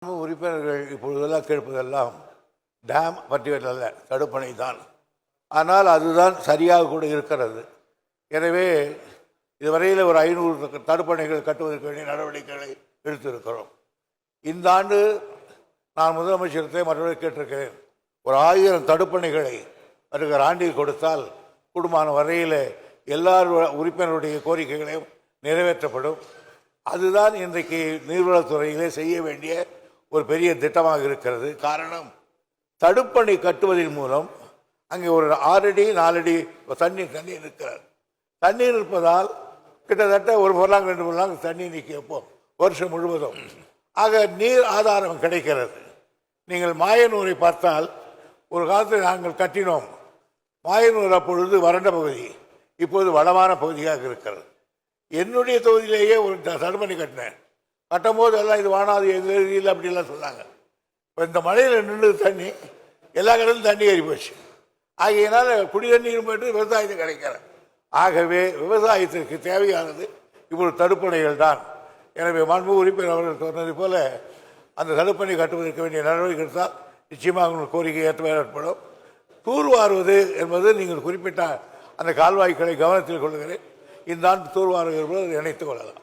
உறுப்பினர்கள் இப்பொழுதெல்லாம் கேட்பதெல்லாம் டேம் பற்றியதல்ல, தடுப்பணை தான். ஆனால் அதுதான் சரியாக கூட இருக்கிறது. எனவே இதுவரையில் ஒரு 500 தடுப்பணைகள் கட்டுவதற்கு வேண்டிய நடவடிக்கைகளை எடுத்திருக்கிறோம். இந்த ஆண்டு நான் முதலமைச்சரத்தை மற்றவரை கேட்டிருக்கிறேன், ஒரு 1000 தடுப்பணைகளை வருகிற ஆண்டில் கொடுத்தால் கூடுமான வரையில் எல்லார் உறுப்பினருடைய கோரிக்கைகளையும் நிறைவேற்றப்படும். அதுதான் இன்றைக்கு நீர்வளத்துறையிலே செய்ய வேண்டிய ஒரு பெரிய திட்டமாக இருக்கிறது. காரணம், தடுப்பணை கட்டுவதன் மூலம் அங்கே ஒரு 6 அடி 4 அடி தண்ணீர் இருக்கிறார். தண்ணீர் இருப்பதால் கிட்டத்தட்ட ஒரு பொருளாங்க 2 பொருளாங்க தண்ணீர் நீக்கி வைப்போம் வருஷம் முழுவதும். ஆக நீர் ஆதாரம் கிடைக்கிறது. நீங்கள் மாயனூரை பார்த்தால் ஒரு காலத்தில் நாங்கள் கட்டினோம். மாயனூர் அப்பொழுது வறண்ட பகுதி, இப்போது வளமான பகுதியாக இருக்கிறது. என்னுடைய தொகுதியிலேயே ஒரு தடுப்பணை கட்டினேன். கட்டும் போது எல்லாம் இது வானாது இல்லை அப்படிலாம் சொன்னாங்க. இப்போ இந்த மழையில் நின்று தண்ணி எல்லா கடலும் தண்ணி ஏறி போச்சு. ஆகையினால குடி தண்ணீரும் போய்ட்டு விவசாயத்துக்கு கிடைக்கிறது. ஆகவே விவசாயத்திற்கு தேவையானது இப்பொழுது தடுப்பணைகள் தான். எனவே மாண்பு உறுப்பினர் அவர்கள் சொன்னது போல அந்த தடுப்பணை கட்டுவதற்கு வேண்டிய நடவடிக்கை எடுத்தால் நிச்சயமாக உங்கள் கோரிக்கை ஏற்படும். தூர்வாருவது என்பது நீங்கள் குறிப்பிட்ட அந்த கால்வாய்களை கவனத்தில் கொள்கிறேன். இந்த ஆண்டு தூர்வாருவது என்பது நினைத்துக் கொள்ளலாம்.